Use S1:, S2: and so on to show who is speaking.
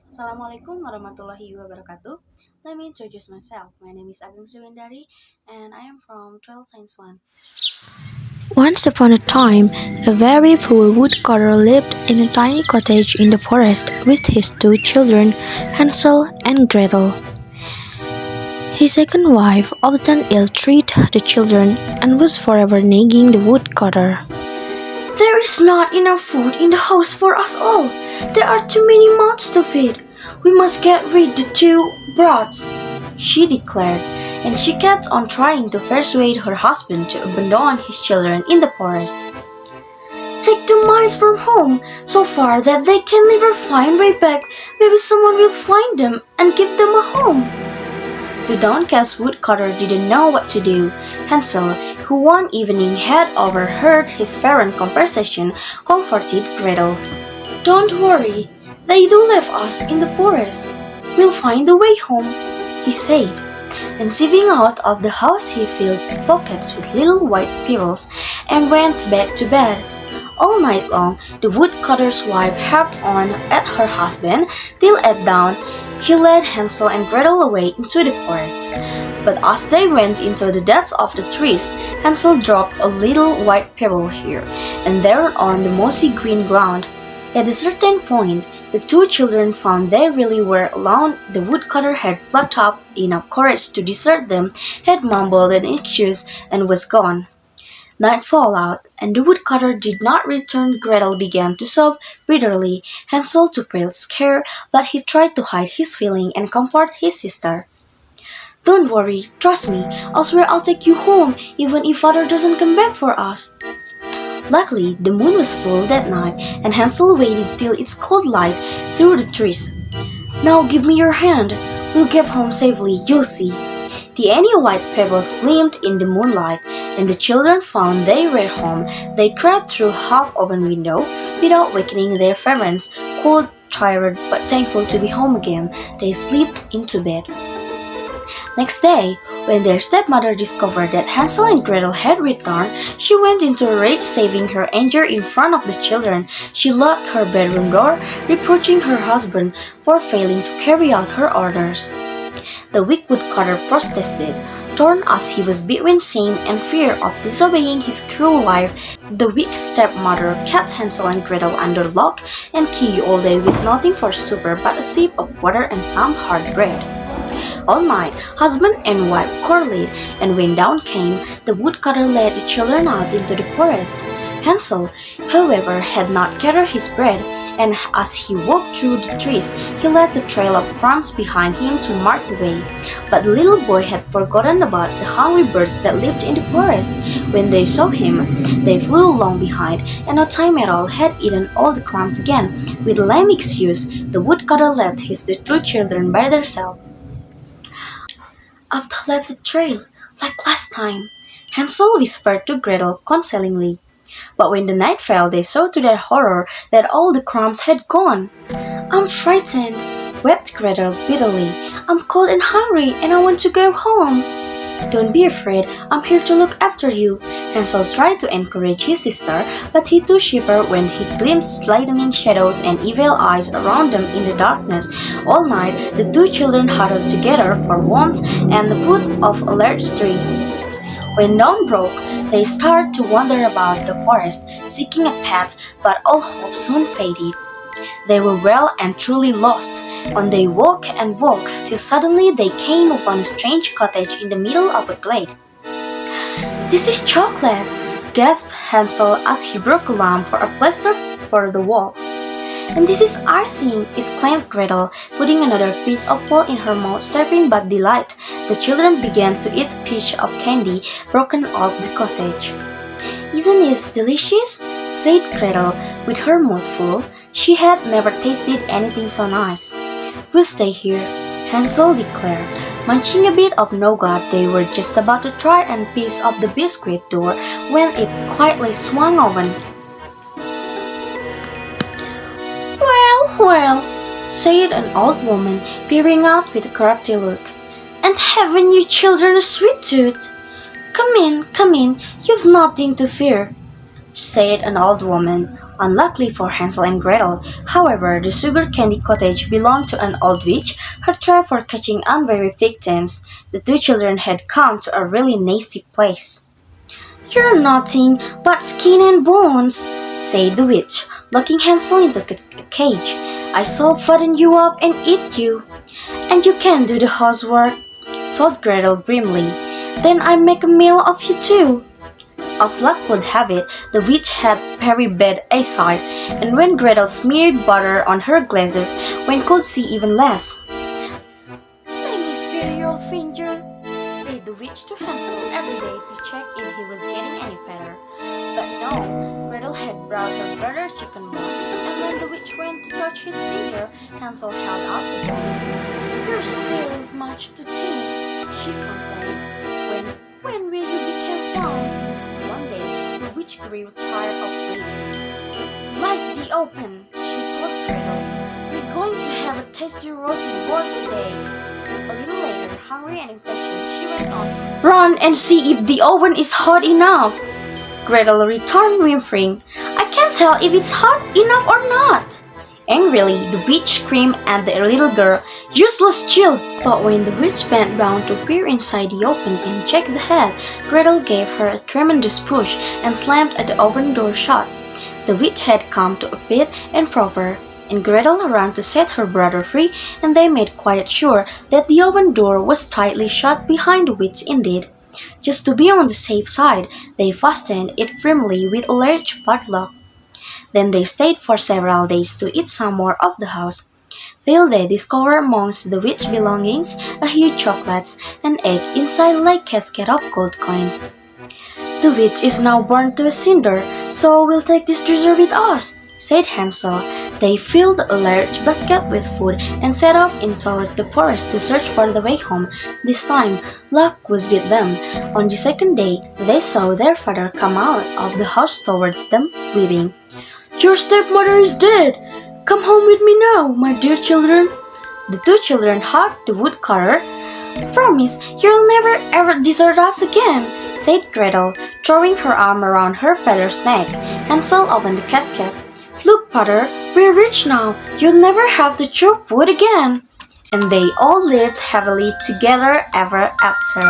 S1: Assalamualaikum warahmatullahi wabarakatuh. Let me introduce myself. My name is Ageng Sri Windari and I am from 12 Science 1.
S2: Once upon a time, a very poor woodcutter lived in a tiny cottage in the forest with his two children, Hansel and Gretel. His second wife often ill-treated the children and was forever nagging the woodcutter.
S3: "There is not enough food in the house for us all. There are too many mouths to feed. We must get rid of the two brats," she declared, and she kept on trying to persuade her husband to abandon his children in the forest. "Take the mice from home so far that they can never find way back. Maybe someone will find them and give them a home." The downcast woodcutter didn't know what to do. Hansel, who one evening had overheard his parents' conversation, comforted Gretel. "Don't worry, they do leave us in the forest. We'll find a way home," he said. And slipping out of the house, he filled his pockets with little white pebbles and went back to bed. All night long, the woodcutter's wife harped on at her husband till at dawn he led Hansel and Gretel away into the forest. But as they went into the depths of the trees, Hansel dropped a little white pebble here and there on the mossy green ground. At a certain point, the two children found they really were alone. The woodcutter had plucked up enough courage to desert them, had mumbled an excuse, and was gone. Night fell out, and the woodcutter did not return. Gretel began to sob bitterly. Hansel took real scare, but he tried to hide his feeling and comfort his sister. "Don't worry, trust me. I swear I'll take you home, even if father doesn't come back for us." Luckily, the moon was full that night, and Hansel waited till its cold light through the trees. "Now give me your hand. We'll get home safely, you'll see." The tiny white pebbles gleamed in the moonlight, and the children found they were home. They crept through half-open window without wakening their parents. Cold, tired, but thankful to be home again, they slipped into bed. Next day, when their stepmother discovered that Hansel and Gretel had returned, she went into a rage, saving her anger in front of the children. She locked her bedroom door, reproaching her husband for failing to carry out her orders. The weak woodcutter protested, torn as he was between shame and fear of disobeying his cruel wife. The weak stepmother kept Hansel and Gretel under lock and key all day with nothing for supper but a sip of water and some hard bread. All night, husband and wife quarreled, and when dawn came, the woodcutter led the children out into the forest. Hansel, however, had not gathered his bread, and as he walked through the trees, he left a trail of crumbs behind him to mark the way. But the little boy had forgotten about the hungry birds that lived in the forest. When they saw him, they flew along behind, and no time at all had eaten all the crumbs again. With a lame excuse, the woodcutter left his two children by themselves. "I've left the trail, like last time," Hansel whispered to Gretel consolingly. But when the night fell, they saw to their horror that all the crumbs had gone. "I'm frightened," wept Gretel bitterly. "I'm cold and hungry, and I want to go home." "Don't be afraid, I'm here to look after you." Hansel tried to encourage his sister, but he too shivered when he glimpsed lightning shadows and evil eyes around them in the darkness. All night, the two children huddled together for warmth at the foot of a large tree. When dawn broke, they started to wander about the forest, seeking a path, but all hope soon faded. They were well and truly lost. On they walked and walked, till suddenly they came upon a strange cottage in the middle of a glade. "This is chocolate," gasped Hansel as he broke a lamp for a plaster for the wall. "And this is icing," exclaimed Gretel, putting another piece of food in her mouth, stepping but delight. The children began to eat a piece of candy broken off the cottage. "Isn't this delicious?" said Gretel, with her mouth full. She had never tasted anything so nice. "We'll stay here," Hansel declared. Munching a bit of nougat, they were just about to try a piece of the biscuit door when it quietly swung open. "Well," said an old woman, peering out with a crafty look. "And haven't you children a sweet tooth? come in, you've nothing to fear," said an old woman. Unluckily for Hansel and Gretel, however, the sugar candy cottage belonged to an old witch who tried for catching unwary victims. The two children had come to a really nasty place. "You're nothing but skin and bones," said the witch, locking Hansel into a cage. "I shall fatten you up and eat you. And you can do the housework," told Gretel grimly. "Then I make a meal of you too." As luck would have it, the witch had very bad eyesight, and when Gretel smeared butter on her glasses, one could see even less. "Let me feel your finger," said the witch to Hansel every day to check if he was getting any fatter. But no, Gretel had brought her brother's chicken bone, and when the witch went to touch his finger, Hansel held out the bone. "You're still much too thin," she complained. When will you become round?" One day, the witch grew tired of waiting. "Light the oven," she told Gretel. "We're going to have a tasty roasted boar today." A little later, hungry and impatient, she went on, "Run and see if the oven is hot enough." Gretel returned whimpering, "I can't tell if it's hot enough or not." Angrily, the witch screamed at the little girl, "Useless child!" But when the witch bent down to peer inside the oven and check the head, Gretel gave her a tremendous push and slammed the oven door shut. The witch had come to a pit and proper, and Gretel ran to set her brother free, and they made quite sure that the oven door was tightly shut behind the witch indeed. Just to be on the safe side, they fastened it firmly with a large padlock. Then they stayed for several days to eat some more of the house, till they discovered amongst the witch belongings a huge chocolate, an egg inside like casket of gold coins. "The witch is now burned to a cinder, so we'll take this treasure with us," said Hansel. They filled a large basket with food and set off into the forest to search for the way home. This time, luck was with them. On the second day, they saw their father come out of the house towards them, weeping. "Your stepmother is dead! Come home with me now, my dear children." The two children hugged the woodcutter. "Promise you'll never ever desert us again," said Gretel, throwing her arm around her father's neck. Hansel opened the casket. "Look, father, we're rich now. You'll never have to chop wood again." And they all lived happily together ever after.